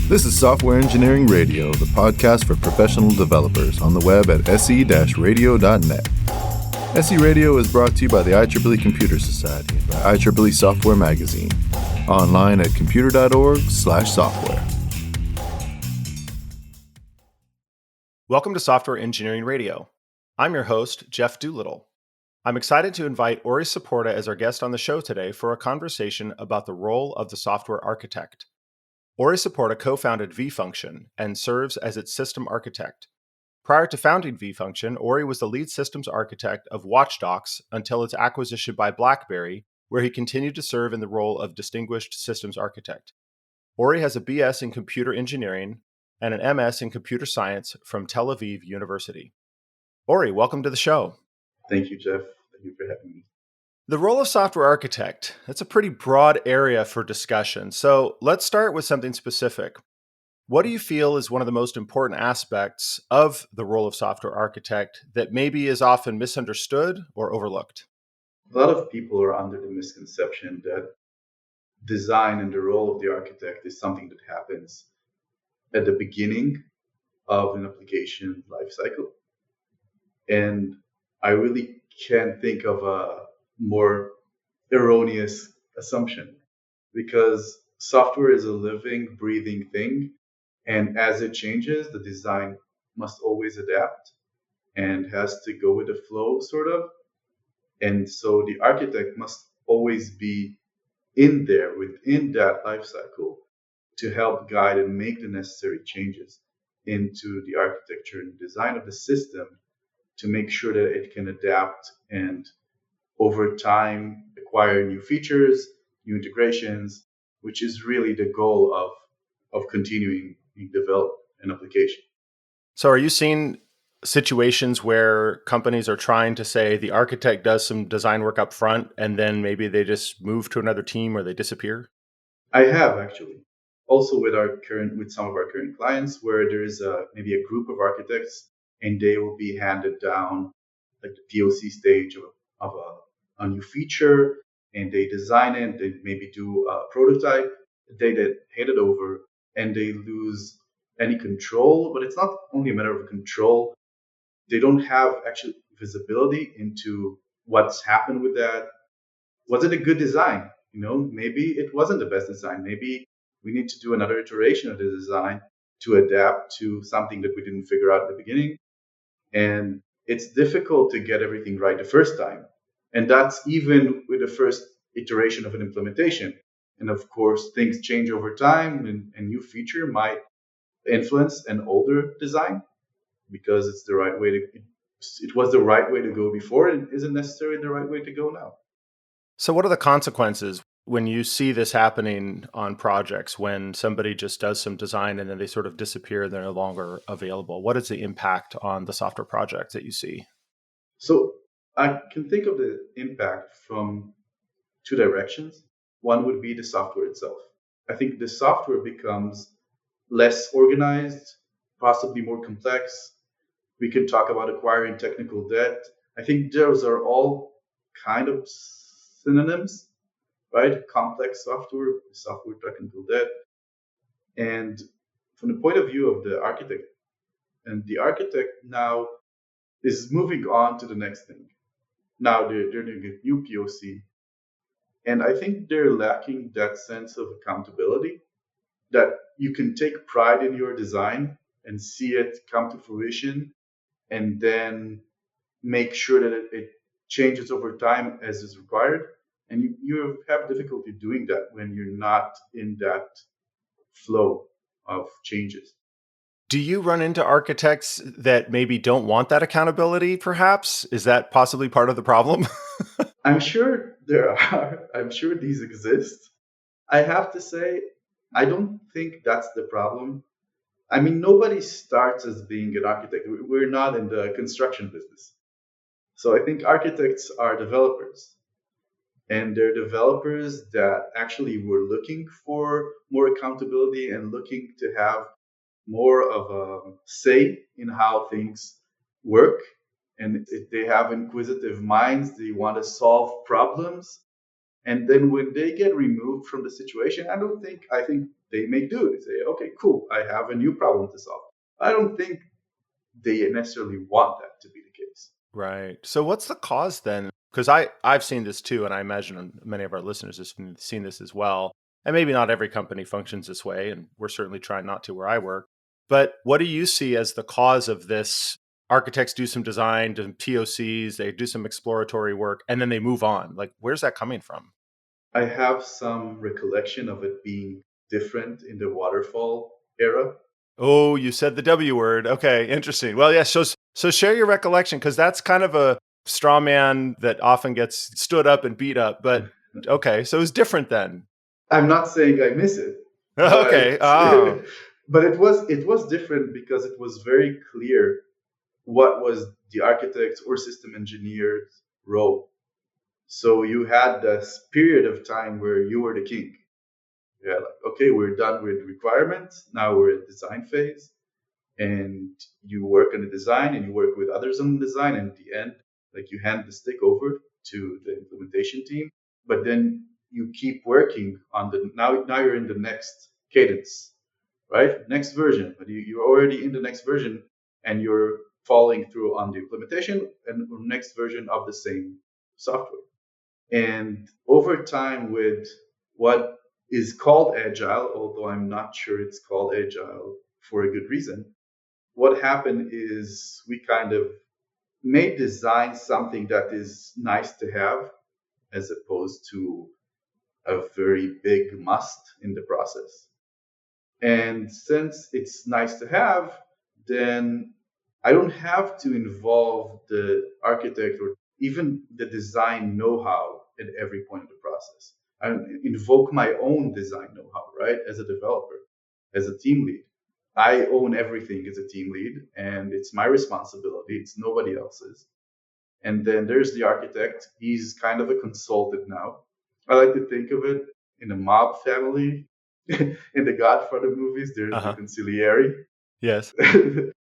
This is Software Engineering Radio, the podcast for professional developers on the web at se-radio.net. SE Radio is brought to you by the IEEE Computer Society and by IEEE Software magazine. Online at computer.org/software. Welcome to Software Engineering Radio. I'm your host, Jeff Doolittle. I'm excited to invite Ori Saporta as our guest on the show today for a conversation about the role of the software architect. Ori Saporta co-founded vFunction and serves as its system architect. Prior to founding vFunction, Ori was the lead systems architect of WatchDocs until its acquisition by BlackBerry, where he continued to serve in the role of distinguished systems architect. Ori has a BS in computer engineering and an MS in computer science from Tel Aviv University. Ori, welcome to the show. Thank you, Jeff. Thank you for having me. The role of software architect, that's a pretty broad area for discussion. So let's start with something specific. What do you feel is one of the most important aspects of the role of software architect that maybe is often misunderstood or overlooked? A lot of people are under the misconception that design and the role of the architect is something that happens at the beginning of an application lifecycle. And I really can't think of a more erroneous assumption, because software is a living, breathing thing. And as it changes, the design must always adapt and has to go with the flow, sort of. And so the architect must always be in there within that life cycle to help guide and make the necessary changes into the architecture and design of the system to make sure that it can adapt and over time acquire new features, new integrations, which is really the goal of continuing to develop an application. So are you seeing situations where companies are trying to say the architect does some design work up front and then maybe they just move to another team or they disappear? I have actually. Also with some of our current clients, where there is maybe a group of architects and they will be handed down like the POC stage of a new feature, and they design it, they maybe do a prototype, they hand it over, and they lose any control. But it's not only a matter of control. They don't have actual visibility into what's happened with that. Was it a good design? Maybe it wasn't the best design. Maybe we need to do another iteration of the design to adapt to something that we didn't figure out at the beginning. And it's difficult to get everything right the first time. And that's even with the first iteration of an implementation. And of course, things change over time, and a new feature might influence an older design because it was the right way to go before, and isn't necessarily the right way to go now. So what are the consequences when you see this happening on projects, when somebody just does some design and then they sort of disappear, they're no longer available? What is the impact on the software project that you see? So I can think of the impact from two directions. One would be the software itself. I think the software becomes less organized, possibly more complex. We can talk about acquiring technical debt. I think those are all kind of synonyms, right? Complex software technical debt. And from the point of view of the architect, and the architect now is moving on to the next thing. Now they're doing a new POC. And I think they're lacking that sense of accountability, that you can take pride in your design and see it come to fruition, and then make sure that it changes over time as is required. And you have difficulty doing that when you're not in that flow of changes. Do you run into architects that maybe don't want that accountability, perhaps? Is that possibly part of the problem? I'm sure there are. I'm sure these exist. I have to say, I don't think that's the problem. I mean, nobody starts as being an architect. We're not in the construction business. So I think architects are developers. And they're developers that actually were looking for more accountability and looking to have more of a say in how things work. And if they have inquisitive minds, they want to solve problems. And then when they get removed from the situation, I think they make do. They say, okay, cool, I have a new problem to solve. I don't think they necessarily want that to be the case. Right. So what's the cause then? Because I've seen this too, and I imagine many of our listeners have seen this as well. And maybe not every company functions this way, and we're certainly trying not to where I work. But what do you see as the cause of this? Architects do some design, do POCs, they do some exploratory work, and then they move on. Like, where's that coming from? I have some recollection of it being different in the waterfall era. Oh, you said the W word. Okay, interesting. Well, yeah. So share your recollection, because that's kind of a straw man that often gets stood up and beat up. But okay, so it was different then. I'm not saying I miss it, Okay. but, but it was different because it was very clear what was the architect's or system engineer's role. So you had this period of time where you were the king. Yeah, like, okay, we're done with requirements. Now we're at design phase. And you work on the design and you work with others on the design. And at the end, like you hand the stick over to the implementation team, but then you keep working on now you're in the next cadence, right? Next version, but you're already in the next version and you're following through on the implementation and next version of the same software. And over time, with what is called agile, although I'm not sure it's called agile for a good reason, what happened is we kind of made design something that is nice to have as opposed to a very big must in the process. And since it's nice to have, then I don't have to involve the architect or even the design know-how at every point of the process. I invoke my own design know-how, right? As a developer, as a team lead. I own everything as a team lead, and it's my responsibility. It's nobody else's. And then there's the architect. He's kind of a consultant now. I like to think of it in a mob family. In the Godfather movies, there's the consigliere. Yes.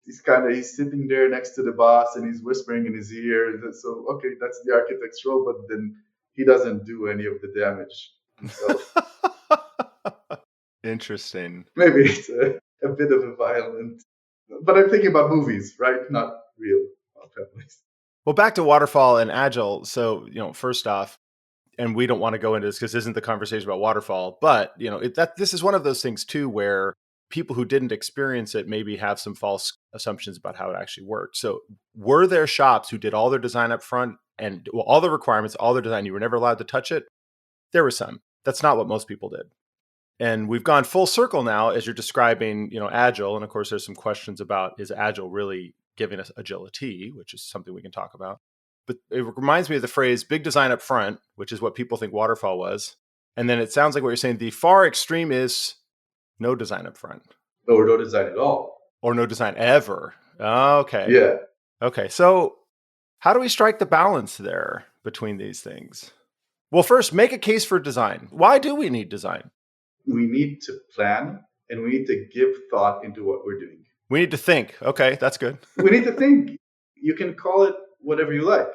He's sitting there next to the boss and he's whispering in his ear. So, okay, that's the architect's role, but then he doesn't do any of the damage himself. Interesting. Maybe it's a bit of a violent, but I'm thinking about movies, right? Not real families. Well, back to waterfall and agile. So, first off, and we don't want to go into this because this isn't the conversation about waterfall, but this is one of those things too, where people who didn't experience it maybe have some false assumptions about how it actually worked. So were there shops who did all their design up front and all the requirements, all their design, you were never allowed to touch it? There were some. That's not what most people did. And we've gone full circle now as you're describing, agile. And of course, there's some questions about, is agile really giving us agility, which is something we can talk about. But it reminds me of the phrase big design up front, which is what people think waterfall was. And then it sounds like what you're saying, the far extreme is no design up front. Or no design at all. Or no design ever. Okay. Yeah. Okay. So how do we strike the balance there between these things? Well, first, make a case for design. Why do we need design? We need to plan and we need to give thought into what we're doing. We need to think. Okay, that's good. We need to think. You can call it whatever you like,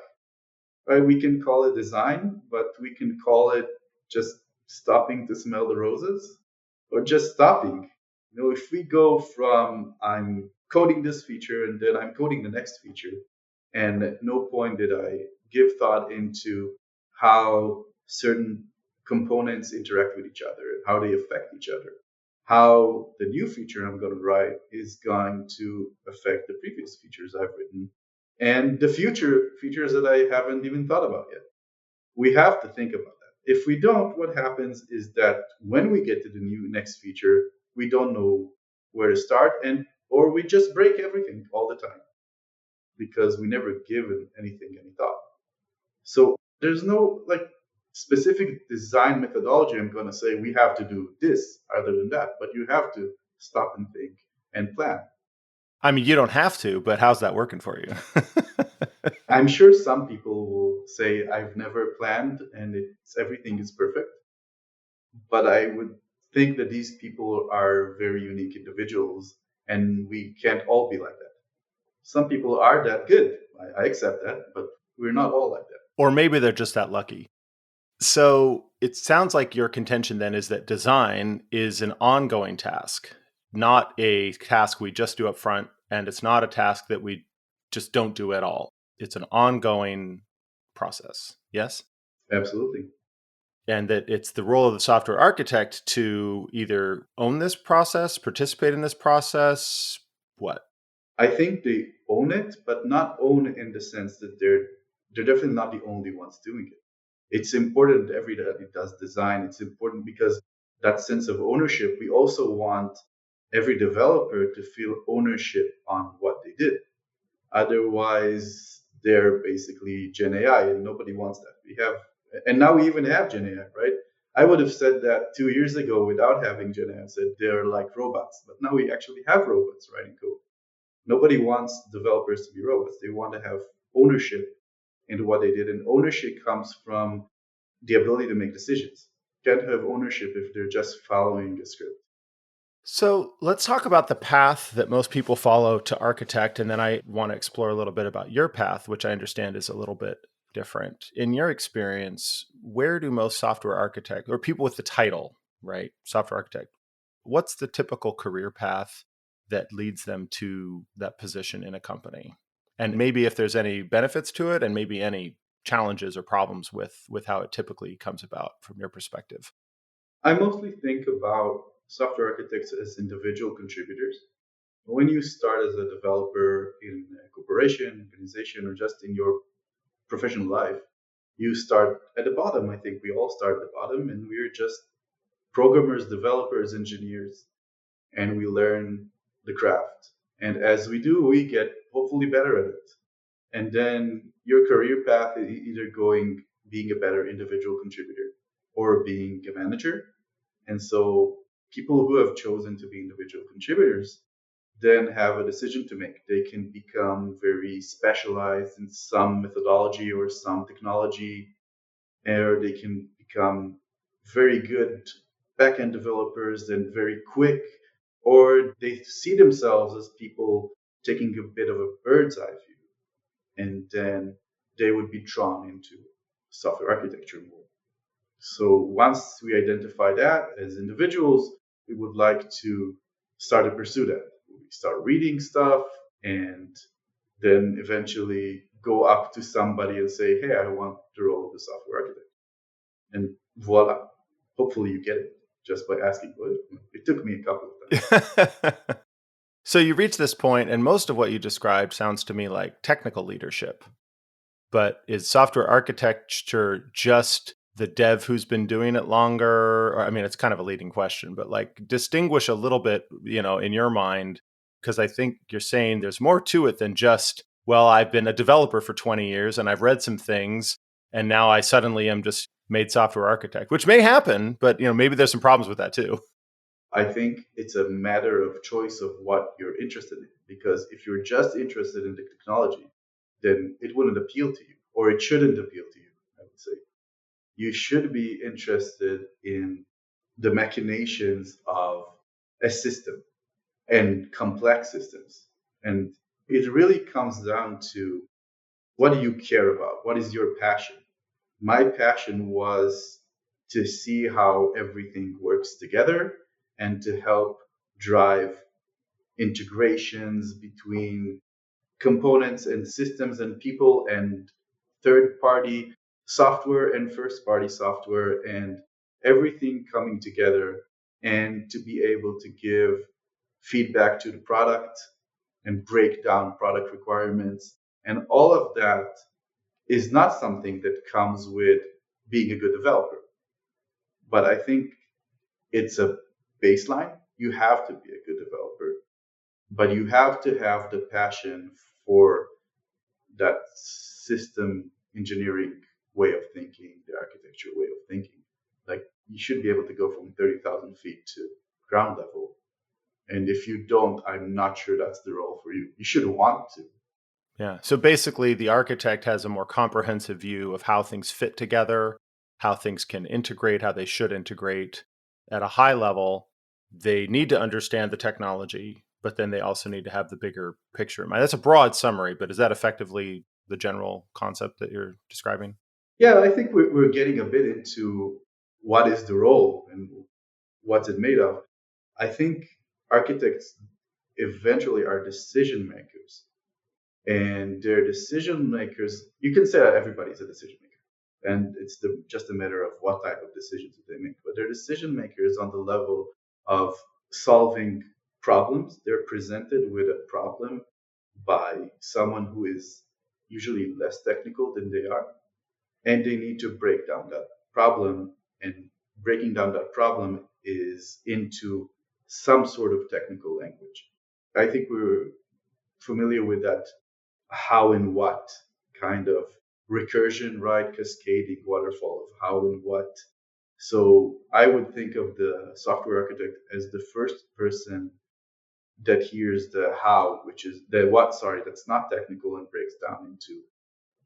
right? We can call it design, but we can call it just stopping to smell the roses or just stopping. If we go from I'm coding this feature and then I'm coding the next feature, and at no point did I give thought into how certain components interact with each other, how they affect each other, how the new feature I'm going to write is going to affect the previous features I've written, and the future features that I haven't even thought about yet. We have to think about that. If we don't, what happens is that when we get to the next feature, we don't know where to start, or we just break everything all the time because we never give anything any thought. So there's no specific design methodology I'm going to say we have to do this other than that, but you have to stop and think and plan. I mean, you don't have to, but how's that working for you? I'm sure some people will say I've never planned and everything is perfect, but I would think that these people are very unique individuals and we can't all be like that. Some people are that good. I accept that, but we're not all like that. Or maybe they're just that lucky. So it sounds like your contention then is that design is an ongoing task, not a task we just do up front, and it's not a task that we just don't do at all. It's an ongoing process. Yes? Absolutely. And that it's the role of the software architect to either own this process, participate in this process, what? I think they own it, but not own it in the sense that they're definitely not the only ones doing it. It's important that everybody does design. It's important because that sense of ownership, we also want every developer to feel ownership on what they did. Otherwise, they're basically Gen AI, and nobody wants that. And now we even have Gen AI, right? I would have said that 2 years ago without having Gen AI. I said they're like robots, but now we actually have robots writing code. Nobody wants developers to be robots. They want to have ownership into what they did, and ownership comes from the ability to make decisions. Can't have ownership if they're just following a script. So let's talk about the path that most people follow to architect. And then I want to explore a little bit about your path, which I understand is a little bit different. In your experience, where do most software architects or people with the title, right, software architect, what's the typical career path that leads them to that position in a company? And maybe if there's any benefits to it and maybe any challenges or problems with how it typically comes about from your perspective. I mostly think about software architects as individual contributors. When you start as a developer in a corporation, organization, or just in your professional life, you start at the bottom. I think we all start at the bottom, and we're just programmers, developers, engineers, and we learn the craft. And as we do, we get hopefully better at it. And then your career path is either being a better individual contributor or being a manager. And so people who have chosen to be individual contributors then have a decision to make. They can become very specialized in some methodology or some technology, or they can become very good backend developers and very quick, or they see themselves as people taking a bit of a bird's eye view, and then they would be drawn into software architecture more. So once we identify that as individuals, we would like to start to pursue that. We start reading stuff and then eventually go up to somebody and say, hey, I want the role of the software architect. And voila, hopefully you get it just by asking. Well, it took me a couple of times. So you reach this point, and most of what you described sounds to me like technical leadership. But is software architecture just the dev who's been doing it longer? Or, I mean, it's kind of a leading question, but like distinguish a little bit, in your mind, because I think you're saying there's more to it than just, well, I've been a developer for 20 years and I've read some things and now I suddenly am just made software architect, which may happen, but maybe there's some problems with that too. I think it's a matter of choice of what you're interested in. Because if you're just interested in the technology, then it wouldn't appeal to you, or it shouldn't appeal to you, I would say. You should be interested in the machinations of a system and complex systems. And it really comes down to what do you care about? What is your passion? My passion was to see how everything works together and to help drive integrations between components and systems and people and third party software and first party software and everything coming together, and to be able to give feedback to the product and break down product requirements. And all of that is not something that comes with being a good developer. But I think it's a baseline. You have to be a good developer, but you have to have the passion for that system engineering way of thinking, the architecture way of thinking. Like you should be able to go from 30,000 feet to ground level. And if you don't, I'm not sure that's the role for you. You should want to. Yeah. So basically, the architect has a more comprehensive view of how things fit together, how things can integrate, how they should integrate. At a high level, they need to understand the technology, but then they also need to have the bigger picture in mind. That's a broad summary, but is that effectively the general concept that you're describing? Yeah, I think we're getting a bit into what is the role and what's it made of. I think architects eventually are decision makers, and they're decision makers. You can say that everybody's a decision maker, and it's just a matter of what type of decisions they make. But they're decision makers on the level of solving problems. They're presented with a problem by someone who is usually less technical than they are, and they need to break down that problem. And breaking down that problem is into some sort of technical language. I think we're familiar with that how and what kind of recursion, right? Cascading waterfall of how and what. So I would think of the software architect as the first person that hears the how, which is the what, sorry, that's not technical, and breaks down into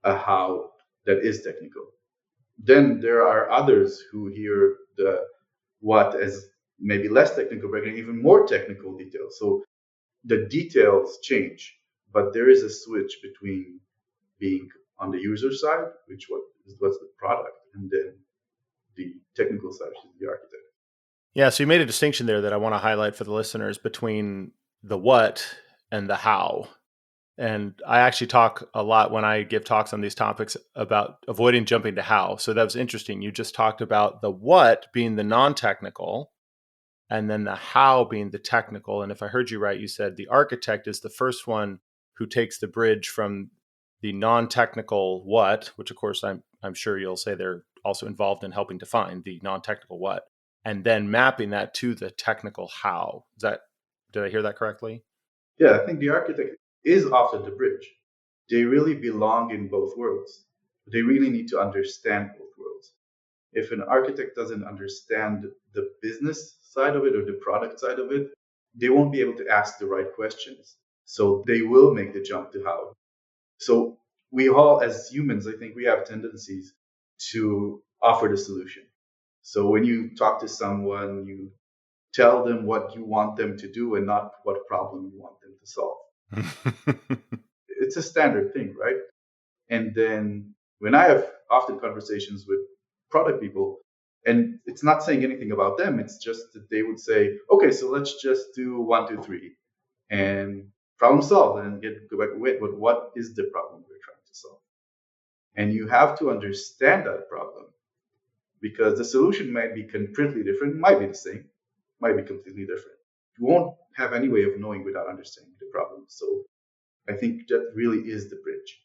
a how that is technical. Then there are others who hear the what as maybe less technical, breaking even more technical details. So the details change, but there is a switch between being on the user side, which what's the product, and then the technical side, which is the architect. Yeah, so you made a distinction there that I want to highlight for the listeners between the what and the how. And I actually talk a lot when I give talks on these topics about avoiding jumping to how. So that was interesting. You just talked about the what being the non-technical and then the how being the technical. And if I heard you right, you said the architect is the first one who takes the bridge from the non-technical what, which of course I'm sure you'll say they're also involved in helping define the non-technical what, and then mapping that to the technical how. Did I hear that correctly? Yeah, I think the architect is often the bridge. They really belong in both worlds. They really need to understand both worlds. If an architect doesn't understand the business side of it or the product side of it, they won't be able to ask the right questions. So they will make the jump to how. So we all, as humans, I think we have tendencies to offer the solution. So when you talk to someone, you tell them what you want them to do and not what problem you want them to solve. It's a standard thing, right? And then when I have often conversations with product people, and it's not saying anything about them, it's just that they would say, okay, so let's just do 1, 2, 3 and problem solved, and go back, wait, but what is the problem we're trying to solve? And you have to understand that problem, because the solution might be completely different, might be the same, might be completely different. You won't have any way of knowing without understanding the problem. So I think that really is the bridge.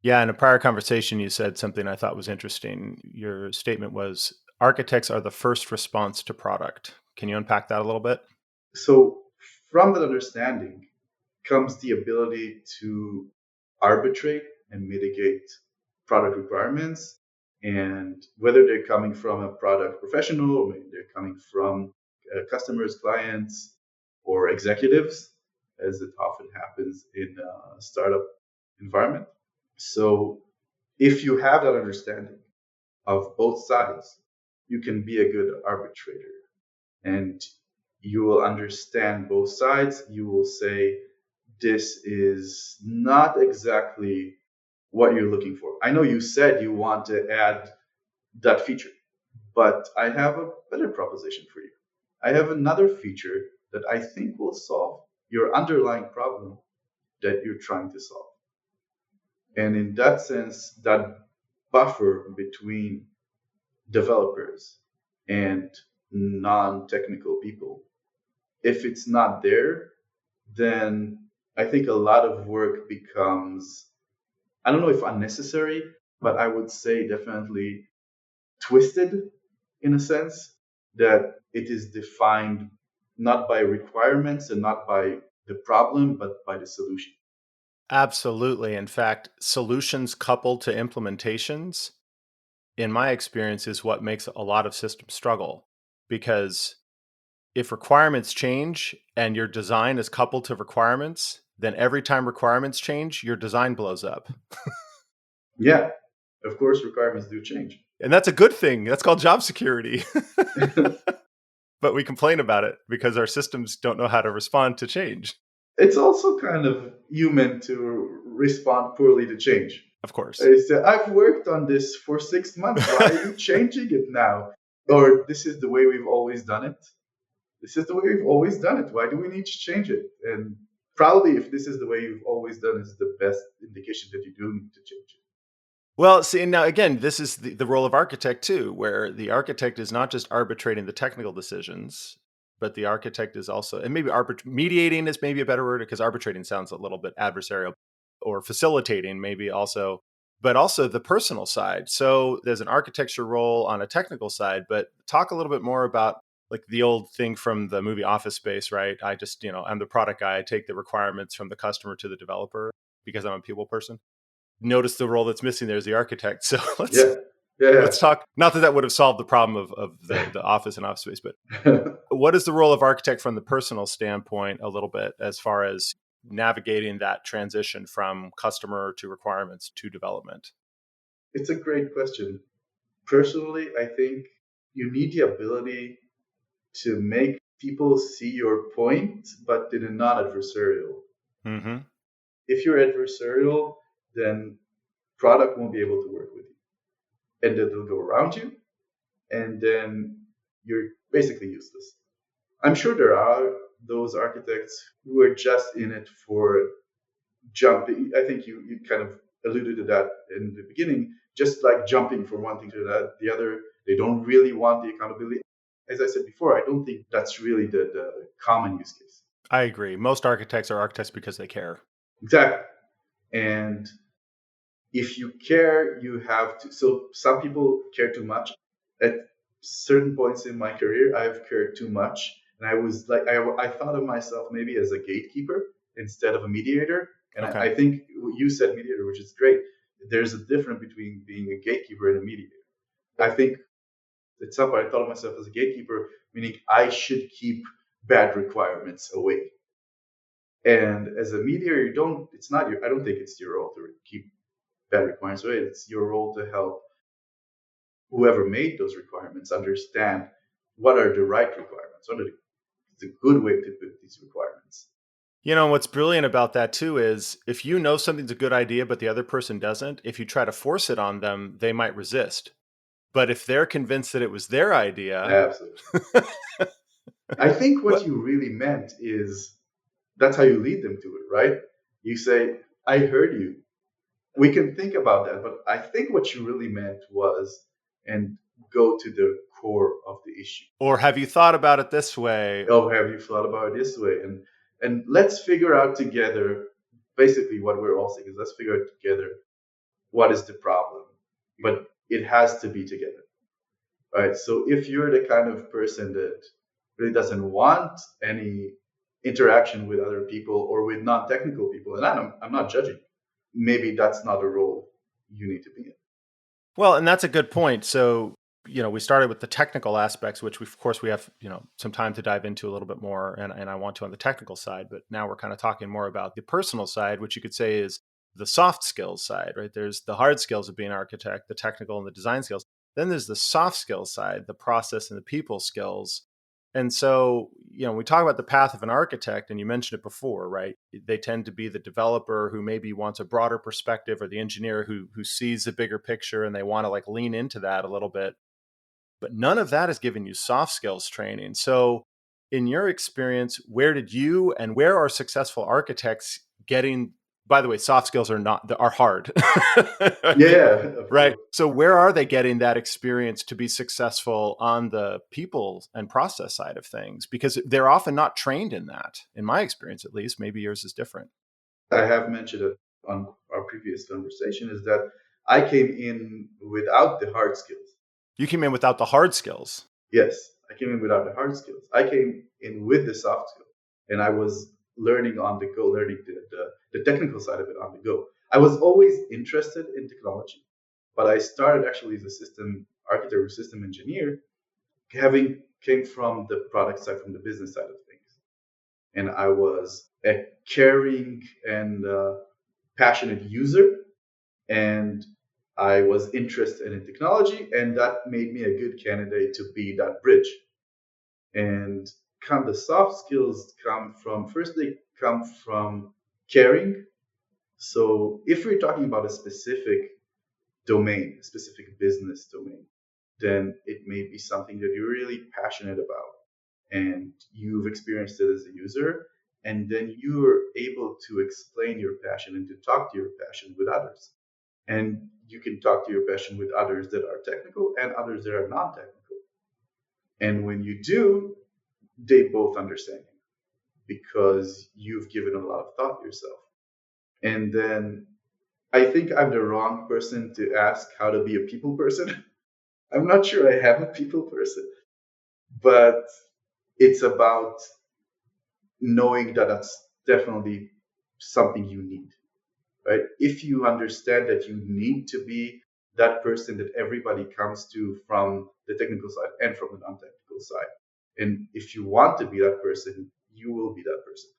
Yeah, in a prior conversation, you said something I thought was interesting. Your statement was architects are the first response to product. Can you unpack that a little bit? So from that understanding comes the ability to arbitrate and mitigate product requirements. And whether they're coming from a product professional, or maybe they're coming from customers, clients, or executives, as it often happens in a startup environment. So if you have that understanding of both sides, you can be a good arbitrator, and you will understand both sides. You will say, this is not exactly what you're looking for. I know you said you want to add that feature, but I have a better proposition for you. I have another feature that I think will solve your underlying problem that you're trying to solve. And in that sense, that buffer between developers and non-technical people, if it's not there, then I think a lot of work becomes, I don't know if unnecessary, but I would say definitely twisted, in a sense that it is defined not by requirements and not by the problem, but by the solution. Absolutely. In fact, solutions coupled to implementations, in my experience, is what makes a lot of systems struggle. Because if requirements change and your design is coupled to requirements, then every time requirements change, your design blows up. Yeah, of course, requirements do change. And that's a good thing. That's called job security. But we complain about it because our systems don't know how to respond to change. It's also kind of human to respond poorly to change. Of course. I said, I've worked on this for 6 months. Why are you changing it now? Or this is the way we've always done it. This is the way we've always done it. Why do we need to change it? And probably if this is the way you've always done it, is the best indication that you do need to change it. Well, see, and now again, this is the role of architect too, where the architect is not just arbitrating the technical decisions, but the architect is also, and maybe mediating is maybe a better word, because arbitrating sounds a little bit adversarial, or facilitating maybe also, but also the personal side. So there's an architecture role on a technical side, but talk a little bit more about like the old thing from the movie Office Space, right? I just, I'm the product guy. I take the requirements from the customer to the developer because I'm a people person. Notice the role that's missing there is the architect. So let's talk. Not that would have solved the problem of the office and office space, but what is the role of architect from the personal standpoint a little bit as far as navigating that transition from customer to requirements to development? It's a great question. Personally, I think you need the ability to make people see your point, but in a non-adversarial. Mm-hmm. If you're adversarial, then product won't be able to work with you, and it'll go around you, and then you're basically useless. I'm sure there are those architects who are just in it for jumping. I think you kind of alluded to that in the beginning, just like jumping from one thing to the other. They don't really want the accountability. As I said before, I don't think that's really the common use case. I agree. Most architects are architects because they care. Exactly. And if you care, you have to. So some people care too much. At certain points in my career, I've cared too much. And I was like, I thought of myself maybe as a gatekeeper instead of a mediator. And Okay. I think you said mediator, which is great. There's a difference between being a gatekeeper and a mediator. I think at some point I thought of myself as a gatekeeper, meaning I should keep bad requirements away. And as a mediator, I don't think it's your role to keep bad requirements away. It's your role to help whoever made those requirements understand what are the right requirements, what are the good way to put these requirements. What's brilliant about that too is if you know something's a good idea, but the other person doesn't, if you try to force it on them, they might resist. But if they're convinced that it was their idea. Absolutely. I think what you really meant is that's how you lead them to it, right? You say, I heard you. We can think about that, but I think what you really meant was, and go to the core of the issue. Or have you thought about it this way? Oh, have you thought about it this way? And let's figure out together, basically what we're all saying is let's figure out together what is the problem. But it has to be together, right? So if you're the kind of person that really doesn't want any interaction with other people or with non-technical people, and I'm not judging, maybe that's not a role you need to be in. Well, and that's a good point. So, we started with the technical aspects, which of course we have, some time to dive into a little bit more. And I want to on the technical side, but now we're kind of talking more about the personal side, which you could say is the soft skills side, right? There's the hard skills of being an architect, the technical and the design skills. Then there's the soft skills side, the process and the people skills. And so, we talk about the path of an architect, and you mentioned it before, right? They tend to be the developer who maybe wants a broader perspective, or the engineer who sees the bigger picture and they want to like lean into that a little bit. But none of that is giving you soft skills training. So in your experience, where are successful architects getting? By the way, soft skills are hard. Yeah. Right. So where are they getting that experience to be successful on the people and process side of things? Because they're often not trained in that, in my experience, at least. Maybe yours is different. I have mentioned it on our previous conversation, is that I came in without the hard skills. You came in without the hard skills. Yes, I came in without the hard skills. I came in with the soft skills, and I was learning on the go, learning the technical side of it on the go. I was always interested in technology, but I started actually as a system architect or system engineer, came from the product side, from the business side of things. And I was a caring and passionate user, and I was interested in technology, and that made me a good candidate to be that bridge. And the soft skills come from caring, So if we're talking about a specific domain, a specific business domain, then it may be something that you're really passionate about and you've experienced it as a user. And then you're able to explain your passion and to talk to your passion with others. And you can talk to your passion with others that are technical and others that are non-technical. And when you do, they both understand you because you've given a lot of thought yourself. And then I think I'm the wrong person to ask how to be a people person. I'm not sure I am a people person, but it's about knowing that that's definitely something you need, right? If you understand that you need to be that person that everybody comes to from the technical side and from the non-technical side, and if you want to be that person, you will be that person.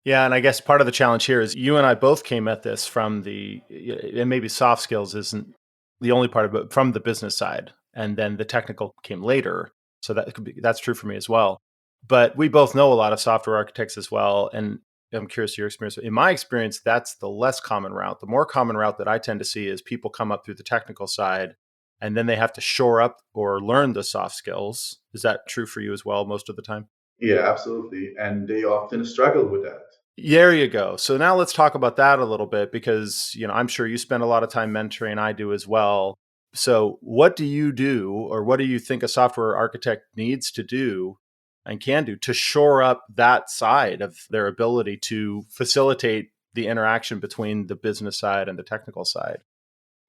Yeah, and I guess part of the challenge here is you and I both came at this from and maybe soft skills isn't the only part of it, from the business side, and then the technical came later. So that's true for me as well. But we both know a lot of software architects as well, and I'm curious your experience. In my experience, that's the less common route. The more common route that I tend to see is people come up through the technical side, and then they have to shore up or learn the soft skills. Is that true for you as well most of the time? Yeah, absolutely. And they often struggle with that. There you go. So now let's talk about that a little bit because, I'm sure you spend a lot of time mentoring, I do as well. So what do you do, or what do you think a software architect needs to do and can do to shore up that side of their ability to facilitate the interaction between the business side and the technical side?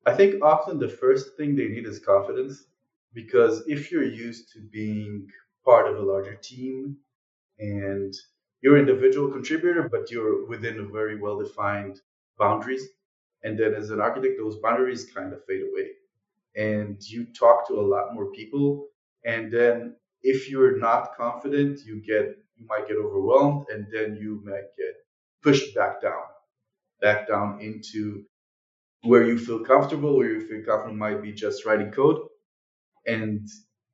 I think often the first thing they need is confidence, because if you're used to being part of a larger team and you're an individual contributor, but you're within a very well defined boundaries. And then as an architect, those boundaries kind of fade away. And you talk to a lot more people. And then if you're not confident, you might get overwhelmed, and then you might get pushed back down into where you feel comfortable, where you feel confident might be just writing code, and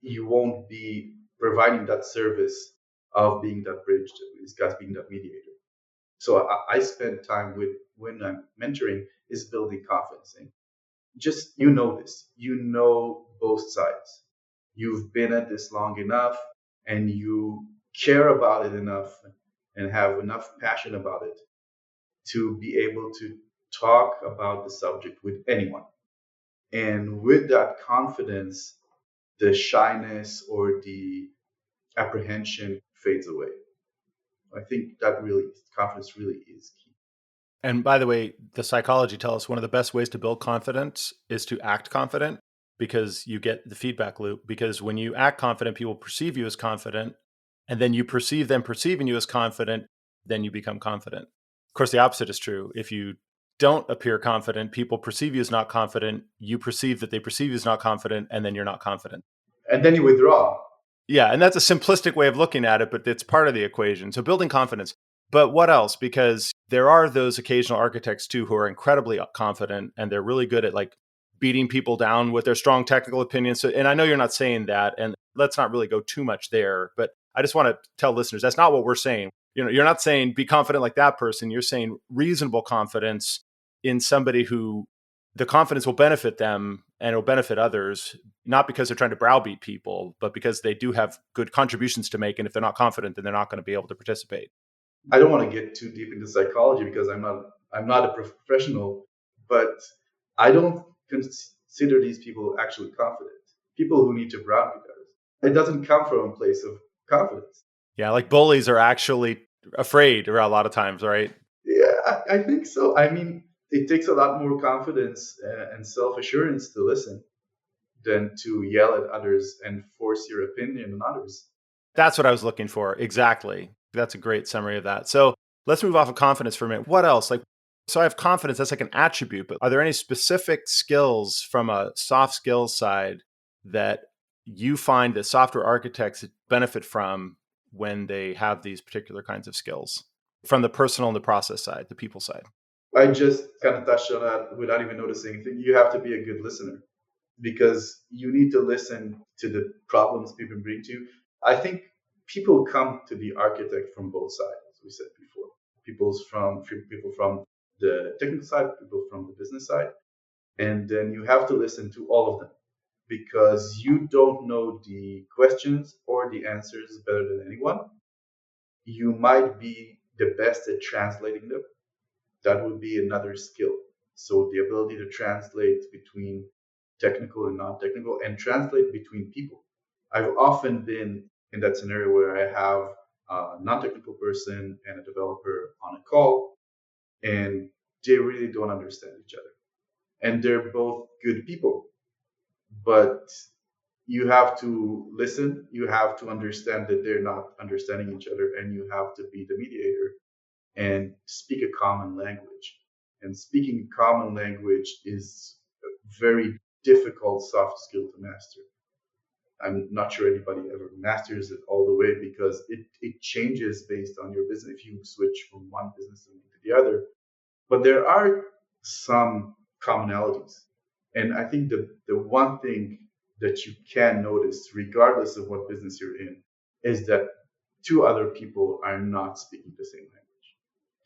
you won't be providing that service of being that bridge, being that mediator. So I spend time with, when I'm mentoring, is building confidence. And just, you know both sides. You've been at this long enough and you care about it enough and have enough passion about it to be able to talk about the subject with anyone. And with that confidence, the shyness or the apprehension fades away. I think that really, confidence really is key. And by the way, the psychology tells us one of the best ways to build confidence is to act confident, because you get the feedback loop. Because when you act confident, people perceive you as confident, and then you perceive them perceiving you as confident, then you become confident. Of course, the opposite is true. If you don't appear confident, people perceive you as not confident, you perceive that they perceive you as not confident, and then you're not confident. And then you withdraw. Yeah, and that's a simplistic way of looking at it, but it's part of the equation. So building confidence. But what else? Because there are those occasional architects too who are incredibly confident, and they're really good at like beating people down with their strong technical opinions. So, and I know you're not saying that, and let's not really go too much there, but I just want to tell listeners that's not what we're saying. You're not saying be confident like that person. You're saying reasonable confidence in somebody who the confidence will benefit them and it'll benefit others, not because they're trying to browbeat people, but because they do have good contributions to make. And if they're not confident, then they're not going to be able to participate. I don't want to get too deep into psychology because I'm not a professional, but I don't consider these people actually confident. People who need to browbeat others. It doesn't come from a place of confidence. Yeah, like bullies are actually afraid a lot of times, right? Yeah, I think so. I mean, it takes a lot more confidence and self-assurance to listen than to yell at others and force your opinion on others. That's what I was looking for. Exactly. That's a great summary of that. So let's move off of confidence for a minute. What else? So I have confidence, that's like an attribute, but are there any specific skills from a soft skills side that you find that software architects benefit from when they have these particular kinds of skills from the personal and the process side, the people side? I just kind of touched on that without even noticing. You have to be a good listener because you need to listen to the problems people bring to you. I think people come to the architect from both sides, as we said before. People from the technical side, people from the business side. And then you have to listen to all of them because you don't know the questions or the answers better than anyone. You might be the best at translating them. That would be another skill. So the ability to translate between technical and non-technical and translate between people. I've often been in that scenario where I have a non-technical person and a developer on a call and they really don't understand each other. And they're both good people, but you have to listen, you have to understand that they're not understanding each other, and you have to be the mediator and speak a common language. And speaking a common language is a very difficult soft skill to master. I'm not sure anybody ever masters it all the way because it changes based on your business if you switch from one business to the other. But there are some commonalities. And I think the one thing that you can notice, regardless of what business you're in, is that two other people are not speaking the same language.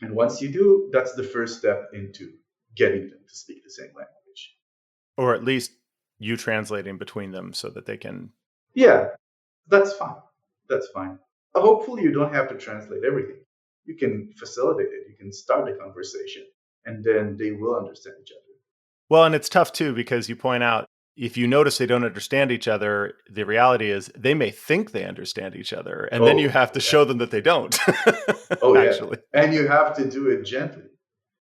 And once you do, that's the first step into getting them to speak the same language. Or at least you translating between them so that they can. Yeah, that's fine. That's fine. Hopefully, you don't have to translate everything. You can facilitate it. You can start the conversation, and then they will understand each other. Well, and it's tough too, because you point out if you notice they don't understand each other, the reality is they may think they understand each other. And then you have to show them that they don't. Actually. Yeah. And you have to do it gently.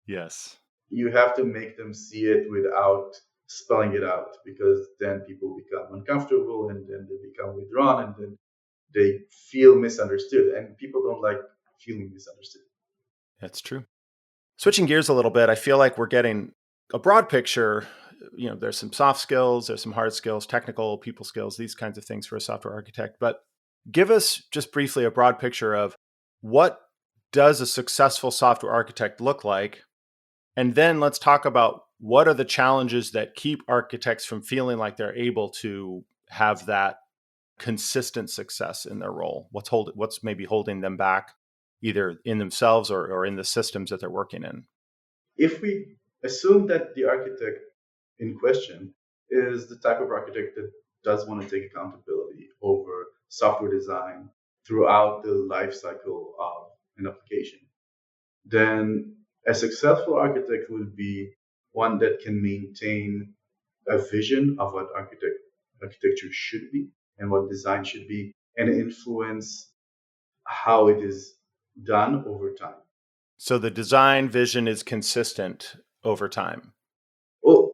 Yes. You have to make them see it without spelling it out, because then people become uncomfortable and then they become withdrawn and then they feel misunderstood. And people don't like feeling misunderstood. That's true. Switching gears a little bit, I feel like we're getting a broad picture. You know, there's some soft skills, there's some hard skills, technical, people skills, these kinds of things for a software architect. But give us just briefly a broad picture of what does a successful software architect look like? And then let's talk about what are the challenges that keep architects from feeling like they're able to have that consistent success in their role? What's maybe holding them back, either in themselves or in the systems that they're working in? If we assume that the architect in question is the type of architect that does want to take accountability over software design throughout the life cycle of an application, then a successful architect would be one that can maintain a vision of what architecture should be and what design should be, and influence how it is done over time. So the design vision is consistent over time. Well,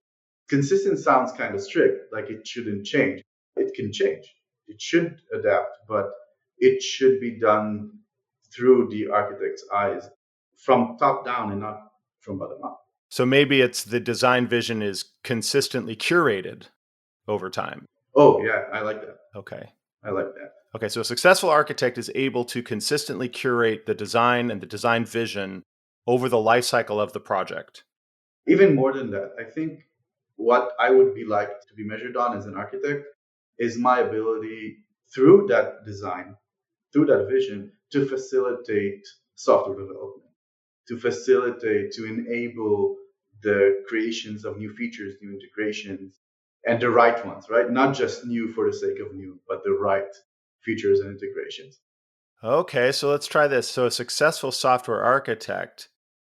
consistent sounds kind of strict, like it shouldn't change. It can change. It should adapt, but it should be done through the architect's eyes, from top down and not from bottom up. So maybe it's the design vision is consistently curated over time. Oh, yeah, I like that. Okay. I like that. Okay, so a successful architect is able to consistently curate the design and the design vision over the life cycle of the project. Even more than that, I think what I would be like to be measured on as an architect is my ability through that design, through that vision, to facilitate software development, to enable the creations of new features, new integrations, and the right ones, right? Not just new for the sake of new, but the right features and integrations. Okay, so let's try this. So a successful software architect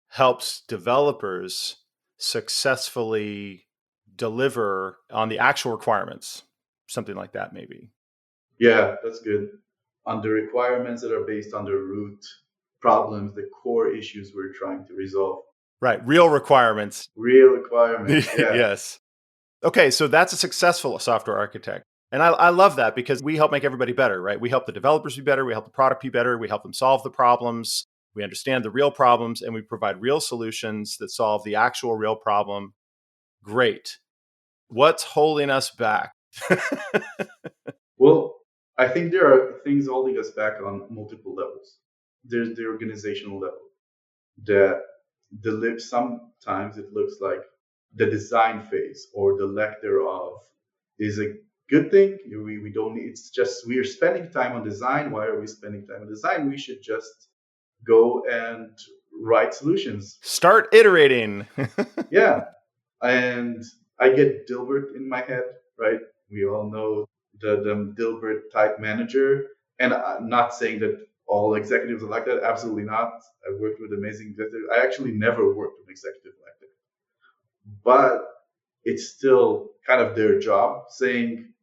helps developers successfully deliver on the actual requirements, something like that maybe. Yeah, that's good. On the requirements that are based on the root problems, the core issues we're trying to resolve. Right, real requirements. Real requirements, yeah. Yes. Okay, so that's a successful software architect. And I love that because we help make everybody better, right? We help the developers be better. We help the product be better. We help them solve the problems. We understand the real problems and we provide real solutions that solve the actual real problem. Great. What's holding us back? Well, I think there are things holding us back on multiple levels. There's the organizational level that sometimes it looks like the design phase or the lack thereof is a good thing. We don't need, it's just we are spending time on design. Why are we spending time on design? We should just go and write solutions. Start iterating. Yeah. And I get Dilbert in my head, right? We all know the Dilbert type manager. And I'm not saying that all executives are like that. Absolutely not. I've worked with amazing executives. I actually never worked with an executive like that. But it's still kind of their job saying,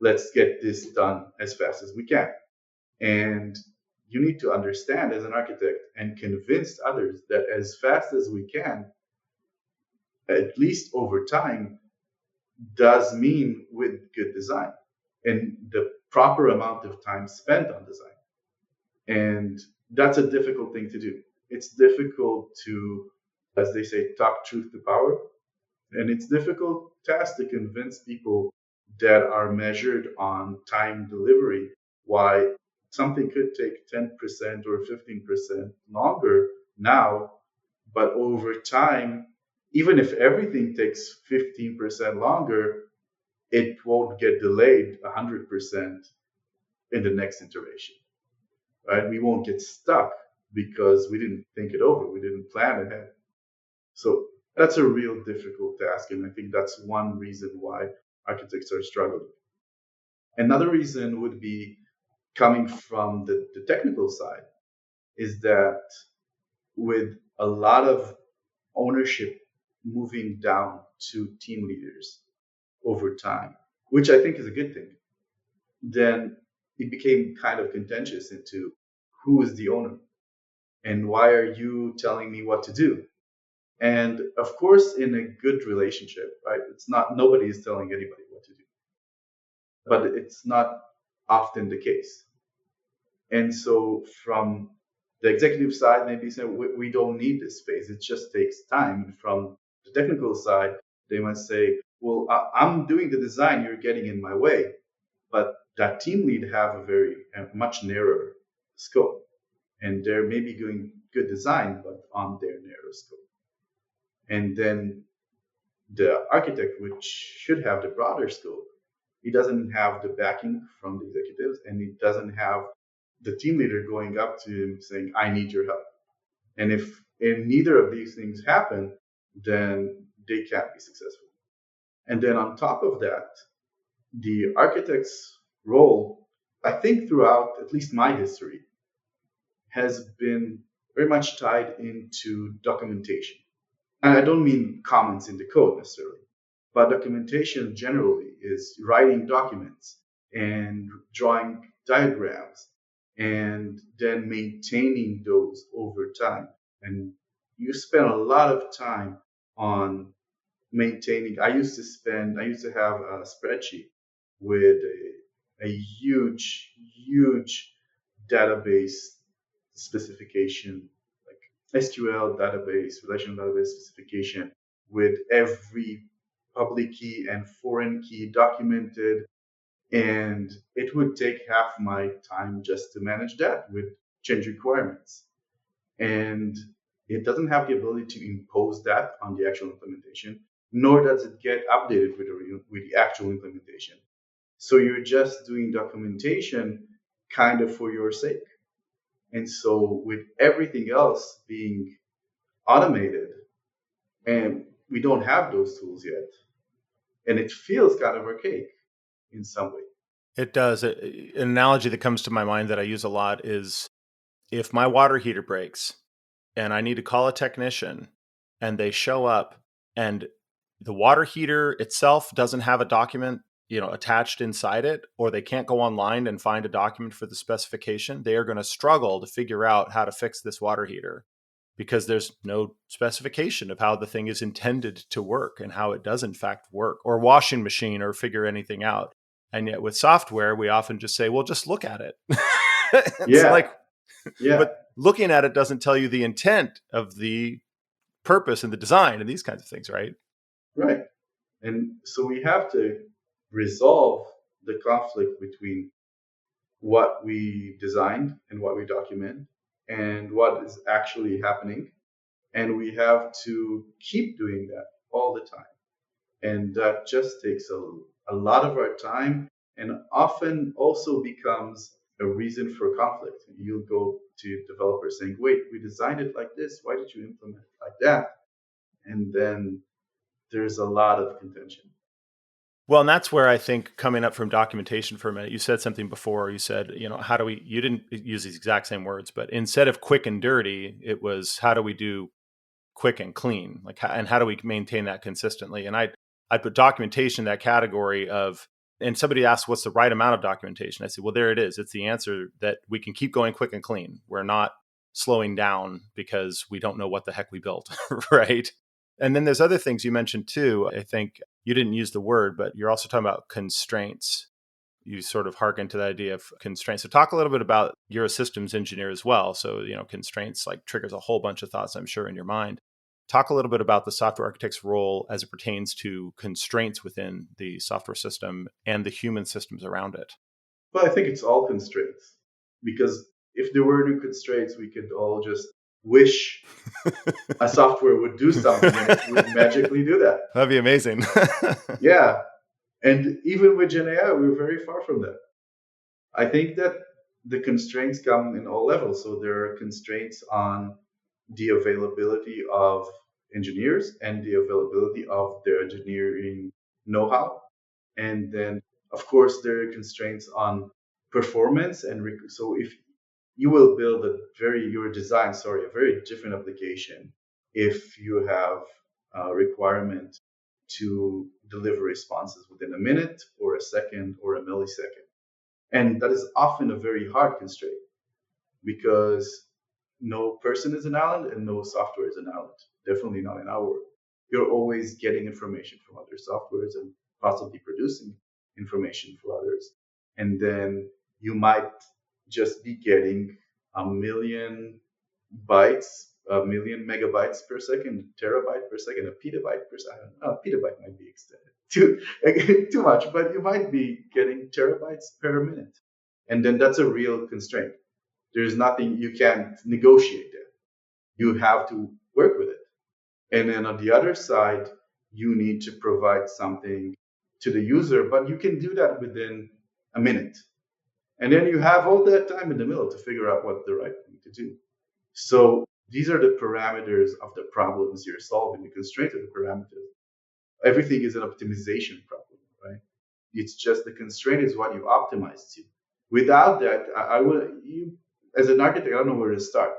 let's get this done as fast as we can. And you need to understand as an architect and convince others that as fast as we can, at least over time, does mean with good design and the proper amount of time spent on design. And that's a difficult thing to do. It's difficult to, as they say, talk truth to power. And it's difficult task to convince people that are measured on time delivery why something could take 10% or 15% longer now, but over time, even if everything takes 15% longer, it won't get delayed 100% in the next iteration, right? We won't get stuck because we didn't think it over. We didn't plan ahead. So that's a real difficult task. And I think that's one reason why architects are struggling. Another reason would be coming from the technical side is that with a lot of ownership moving down to team leaders over time, which I think is a good thing, then it became kind of contentious into who is the owner and why are you telling me what to do? And of course, in a good relationship, right? It's not, nobody is telling anybody what to do, but it's not often the case. And so from the executive side, maybe say, we don't need this space. It just takes time. And from the technical side, they might say, well, I'm doing the design, you're getting in my way. But that team lead have a much narrower scope. And they're maybe doing good design, but on their narrow scope. And then the architect, which should have the broader scope, he doesn't have the backing from the executives, and he doesn't have the team leader going up to him saying, I need your help. And if neither of these things happen, then they can't be successful. And then on top of that, the architect's role, I think throughout at least my history, has been very much tied into documentation. And I don't mean comments in the code necessarily, but documentation generally is writing documents and drawing diagrams and then maintaining those over time. And you spend a lot of time on maintaining. I used to have a spreadsheet with a huge database specification, like SQL database, relational database specification with every public key and foreign key documented. And it would take half my time just to manage that with change requirements. And it doesn't have the ability to impose that on the actual implementation, nor does it get updated with the actual implementation. So you're just doing documentation kind of for your sake. And so with everything else being automated, and we don't have those tools yet, and it feels kind of archaic in some way. It does. An analogy that comes to my mind that I use a lot is if my water heater breaks and I need to call a technician and they show up and the water heater itself doesn't have a document, attached inside it, or they can't go online and find a document for the specification, they are going to struggle to figure out how to fix this water heater because there's no specification of how the thing is intended to work and how it does in fact work, or washing machine, or figure anything out. And yet with software, we often just say, well, just look at it. But looking at it doesn't tell you the intent of the purpose and the design and these kinds of things, right? Right. And so we have to resolve the conflict between what we designed and what we document and what is actually happening. And we have to keep doing that all the time. And that just takes a lot of our time and often also becomes a reason for conflict. You'll go to developers saying, wait, we designed it like this. Why did you implement it like that? And then there's a lot of contention. Well, and that's where I think coming up from documentation for a minute, you said something before. You said, how do we, you didn't use these exact same words, but instead of quick and dirty, it was how do we do quick and clean? And how do we maintain that consistently? And I put documentation in that category of, and somebody asked, what's the right amount of documentation? I said, well, there it is. It's the answer that we can keep going quick and clean. We're not slowing down because we don't know what the heck we built, right? And then there's other things you mentioned too. I think you didn't use the word, but you're also talking about constraints. You sort of hearken to the idea of constraints. So talk a little bit about, you're a systems engineer as well. So, constraints triggers a whole bunch of thoughts, I'm sure, in your mind. Talk a little bit about the software architect's role as it pertains to constraints within the software system and the human systems around it. Well, I think it's all constraints, because if there were no constraints, we could all just wish a software would do something and it would magically do that. That'd be amazing. Yeah. And even with Gen AI, we're very far from that. I think that the constraints come in all levels. So there are constraints on the availability of engineers and the availability of their engineering know-how. And then, of course, there are constraints on performance. And so if you will build a very different application if you have a requirement to deliver responses within a minute or a second or a millisecond. And that is often a very hard constraint, because no person is an island and no software is an island. Definitely not in our world. You're always getting information from other softwares and possibly producing information for others. And then you might just be getting a million megabytes per second, terabyte per second, a petabyte per second. A petabyte might be extended too much, but you might be getting terabytes per minute. And then that's a real constraint. There's nothing, you can't negotiate there. You have to work with it. And then on the other side, you need to provide something to the user, but you can do that within a minute. And then you have all that time in the middle to figure out what the right thing to do. So these are the parameters of the problems you're solving, the constraints of the parameters. Everything is an optimization problem, right? It's just the constraint is what you optimize to. Without that, as an architect, I don't know where to start,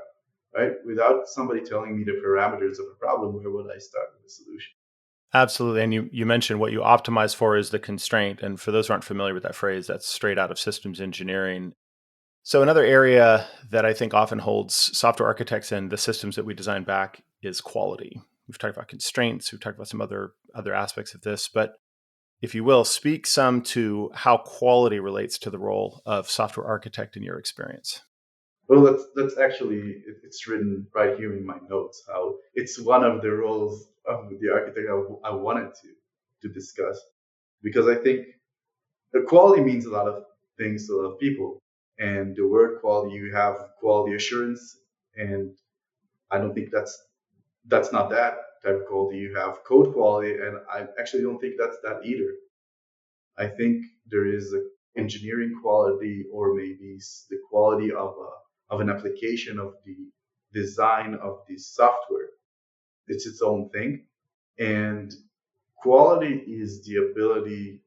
right? Without somebody telling me the parameters of a problem, where would I start with the solution? Absolutely. And you mentioned what you optimize for is the constraint. And for those who aren't familiar with that phrase, that's straight out of systems engineering. So another area that I think often holds software architects and the systems that we design back is quality. We've talked about constraints. We've talked about some other aspects of this. But if you will, speak some to how quality relates to the role of software architect in your experience. Well, that's actually, it's written right here in my notes, how it's one of the roles of the architect I wanted to discuss, because I think the quality means a lot of things to a lot of people. And the word quality, you have quality assurance, and I don't think that's not that type of quality. You have code quality, and I actually don't think that's that either. I think there is a engineering quality, or maybe the quality of an application, of the design of the software. It's its own thing. And quality is the ability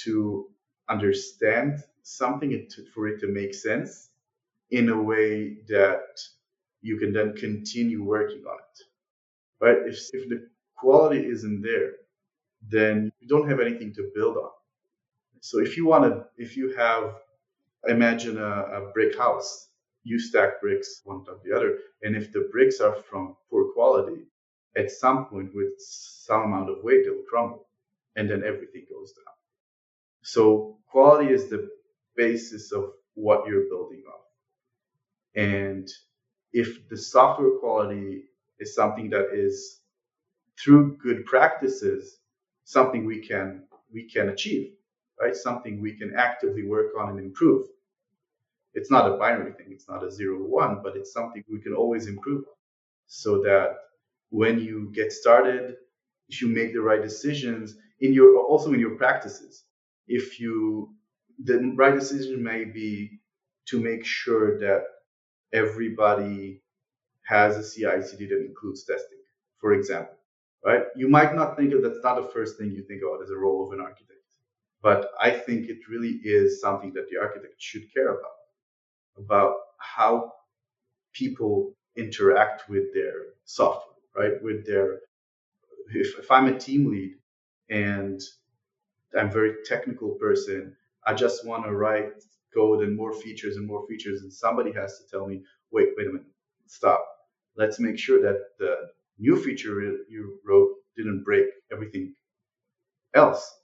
to understand something and for it to make sense in a way that you can then continue working on it. Right? If the quality isn't there, then you don't have anything to build on. So if you have, imagine a brick house, you stack bricks one on top of the other, and if the bricks are from poor quality, at some point with some amount of weight, they'll crumble, and then everything goes down. So quality is the basis of what you're building on. And if the software quality is something that is, through good practices, something we can achieve, right? Something we can actively work on and improve. It's not a binary thing. It's not a 0-1, but it's something we can always improve on, so that when you get started, if you make the right decisions in your practices. The right decision may be to make sure that everybody has a CI/CD that includes testing, for example, right? You might not think of that's not the first thing you think about as a role of an architect, but I think it really is something that the architect should care about how people interact with their software, right? With their, if I'm a team lead and I'm a very technical person, I just want to write code and more features and more features, and somebody has to tell me, wait a minute, stop. Let's make sure that the new feature you wrote didn't break everything else.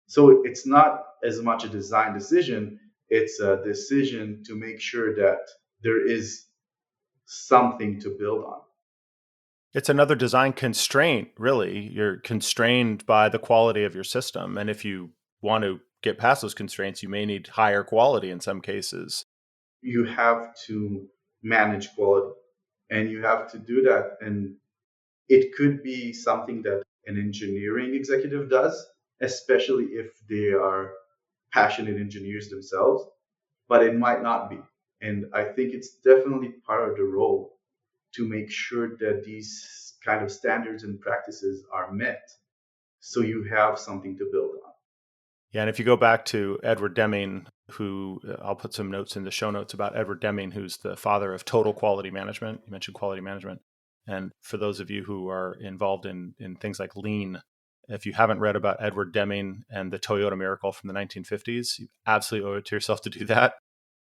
So it's not as much a design decision, it's a decision to make sure that there is something to build on. It's another design constraint, really. You're constrained by the quality of your system. And if you want to get past those constraints, you may need higher quality in some cases. You have to manage quality, and you have to do that. And it could be something that an engineering executive does, especially if they are passionate engineers themselves, but it might not be. And I think it's definitely part of the role to make sure that these kind of standards and practices are met so you have something to build on. Yeah, and if you go back to Edward Deming, who I'll put some notes in the show notes about Edward Deming, who's the father of total quality management. You mentioned quality management. And for those of you who are involved in things like lean, if you haven't read about Edward Deming and the Toyota miracle from the 1950s, you absolutely owe it to yourself to do that.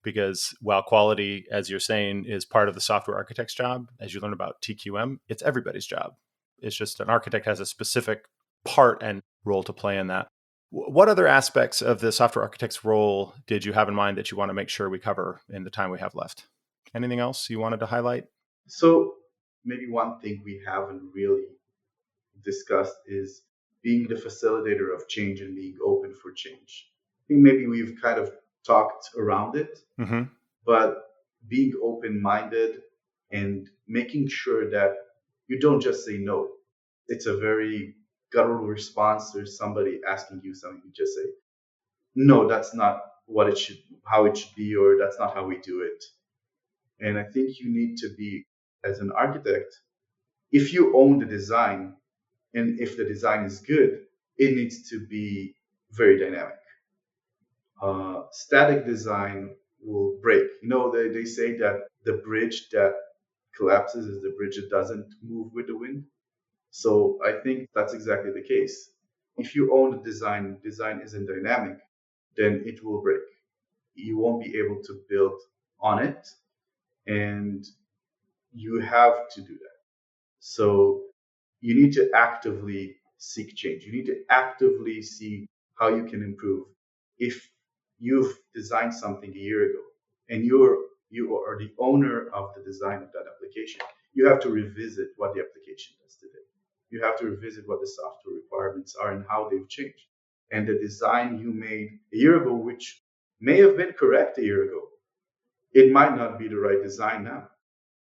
Because while quality, as you're saying, is part of the software architect's job, as you learn about TQM, it's everybody's job. It's just an architect has a specific part and role to play in that. What other aspects of the software architect's role did you have in mind that you want to make sure we cover in the time we have left? Anything else you wanted to highlight? So maybe one thing we haven't really discussed is being the facilitator of change and being open for change. I think maybe we've kind of talked around it, but being open-minded and making sure that you don't just say no. It's a very guttural response to somebody asking you something. You just say, no, that's not what it should, how it should be, or that's not how we do it. And I think you need to be, as an architect, if you own the design and if the design is good, it needs to be very dynamic. Static design will break. They say that the bridge that collapses is the bridge that doesn't move with the wind. So I think that's exactly the case. If you own the design isn't dynamic, then it will break. You won't be able to build on it, and you have to do that. So you need to actively seek change. You need to actively see how you can improve. If you've designed something a year ago and you are the owner of the design of that application, you have to revisit what the application does today. You have to revisit what the software requirements are and how they've changed. And the design you made a year ago, which may have been correct a year ago, it might not be the right design now.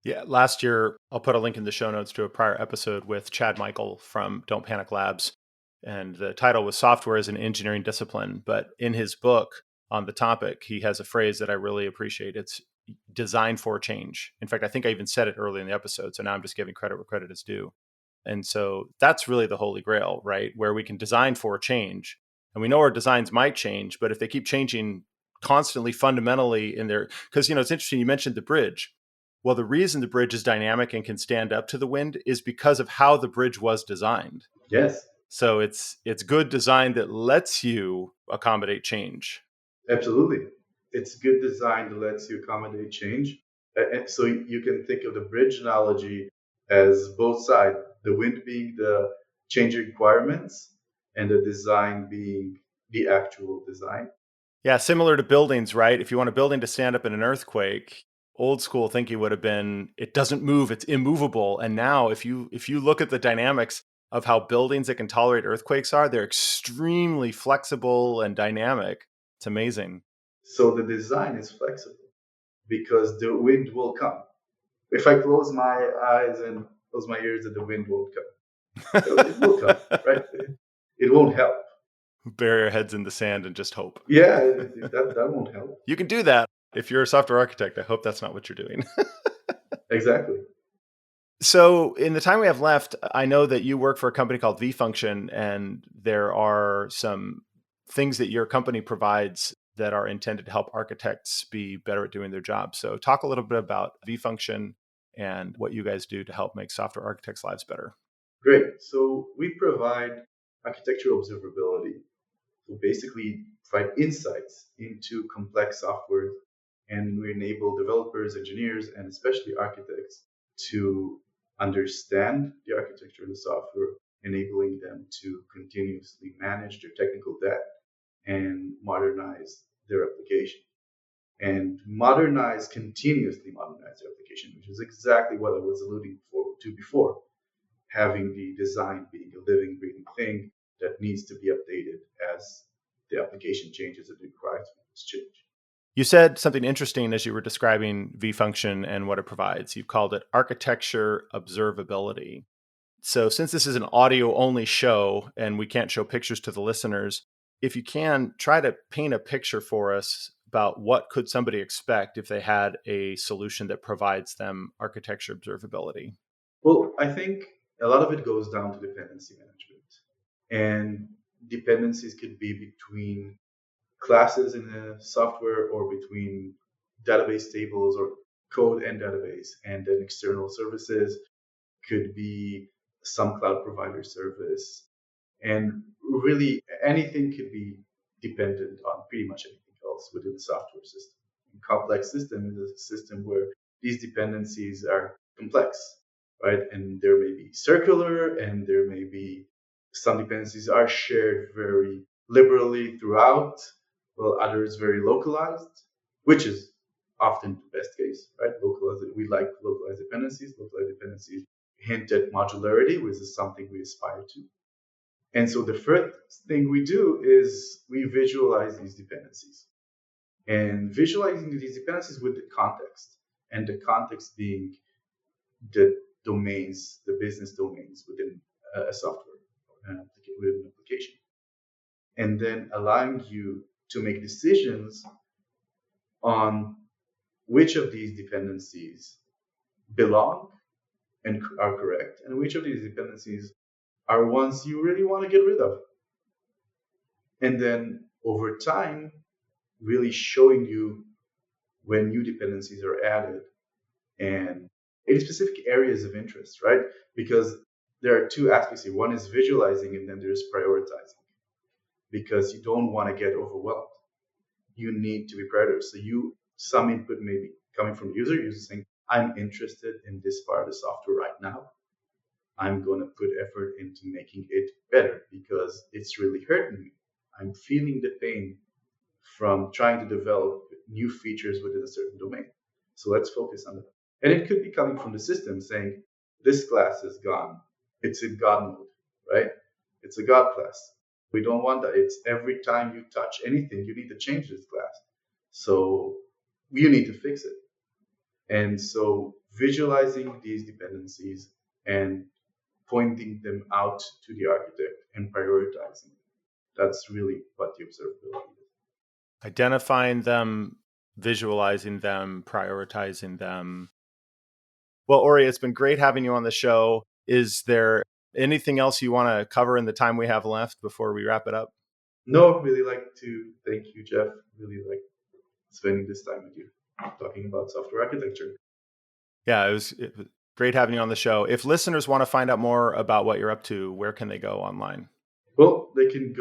Yeah, last year, I'll put a link in the show notes to a prior episode with Chad Michael from Don't Panic Labs. And the title was Software as an Engineering Discipline. But in his book on the topic, he has a phrase that I really appreciate. It's design for change. In fact, I think I even said it early in the episode. So now I'm just giving credit where credit is due. And so that's really the holy grail, right? Where we can design for change. And we know our designs might change, but if they keep changing constantly, fundamentally in their, because, it's interesting, you mentioned the bridge. Well, the reason the bridge is dynamic and can stand up to the wind is because of how the bridge was designed. Yes. So it's good design that lets you accommodate change. Absolutely. It's good design that lets you accommodate change. And so you can think of the bridge analogy as both sides, the wind being the changing requirements and the design being the actual design. Yeah, similar to buildings, right? If you want a building to stand up in an earthquake, old school thinking would have been it doesn't move, it's immovable. And now if you look at the dynamics of how buildings that can tolerate earthquakes are, they're extremely flexible and dynamic. It's amazing. So the design is flexible because the wind will come. If I close my eyes and close my ears, the wind won't come. It will come, right? It won't help. Bury our heads in the sand and just hope. Yeah, that won't help. You can do that. If you're a software architect, I hope that's not what you're doing. Exactly. So in the time we have left, I know that you work for a company called vFunction, and there are some things that your company provides that are intended to help architects be better at doing their job. So talk a little bit about vFunction and what you guys do to help make software architects' lives better. Great. So we provide architectural observability. So basically provide insights into complex software, and we enable developers, engineers, and especially architects to understand the architecture of the software, enabling them to continuously manage their technical debt and modernize their application. And continuously modernize their application, which is exactly what I was alluding to before. Having the design being a living, breathing thing that needs to be updated as the application changes and the requirements change. You said something interesting as you were describing vFunction and what it provides. You called it architecture observability. So since this is an audio-only show and we can't show pictures to the listeners, if you can, try to paint a picture for us about what could somebody expect if they had a solution that provides them architecture observability. Well, I think a lot of it goes down to dependency management. And dependencies could be between classes in a software or between database tables or code and database, and then external services could be some cloud provider service. And really anything could be dependent on pretty much anything else within the software system. A complex system is a system where these dependencies are complex, right? And there may be circular, and there may be some dependencies are shared very liberally throughout, while others very localized, which is often the best case, right? We like localized dependencies. Localized dependencies hint at modularity, which is something we aspire to. And so the first thing we do is we visualize these dependencies. And visualizing these dependencies with the context, and the context being the domains, the business domains within a software, within an application. And then allowing you to make decisions on which of these dependencies belong and are correct, and which of these dependencies are ones you really want to get rid of. And then over time, really showing you when new dependencies are added and in specific areas of interest, right? Because there are two aspects here. One is visualizing, and then there's prioritizing, because you don't want to get overwhelmed. You need to be prioritized. So some input may be coming from the user saying, I'm interested in this part of the software right now. I'm going to put effort into making it better because it's really hurting me. I'm feeling the pain from trying to develop new features within a certain domain. So let's focus on that. And it could be coming from the system saying, this class is gone. It's in God mode, right? It's a God class. We don't want that. It's every time you touch anything, you need to change this class. So you need to fix it. And so visualizing these dependencies and pointing them out to the architect and prioritizing. That's really what the observability is. Identifying them, visualizing them, prioritizing them. Well, Ori, it's been great having you on the show. Is there anything else you want to cover in the time we have left before we wrap it up? No, really like to thank you, Jeff. Really like spending this time with you, talking about software architecture. Yeah, it was great having you on the show. If listeners want to find out more about what you're up to, where can they go online? Well, they can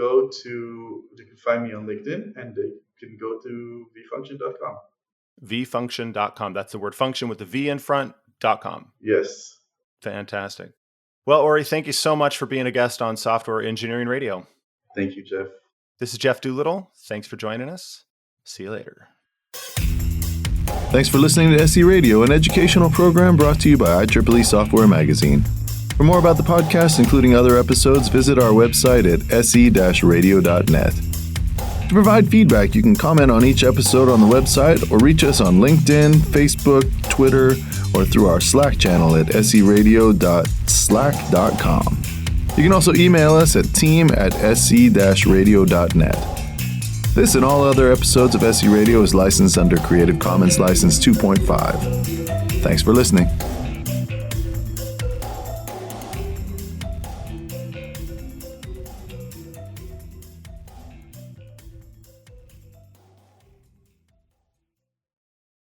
find me on LinkedIn, and they can go to vfunction.com. vfunction.com. That's the word function with the V in front, .com. Yes. Fantastic. Well, Ori, thank you so much for being a guest on Software Engineering Radio. Thank you, Jeff. This is Jeff Doolittle. Thanks for joining us. See you later. Thanks for listening to SE Radio, an educational program brought to you by IEEE Software Magazine. For more about the podcast, including other episodes, visit our website at se-radio.net. To provide feedback, you can comment on each episode on the website or reach us on LinkedIn, Facebook, Twitter, or through our Slack channel at seradio.slack.com. You can also email us at team@se-radio.net. This and all other episodes of SE Radio is licensed under Creative Commons License 2.5. Thanks for listening.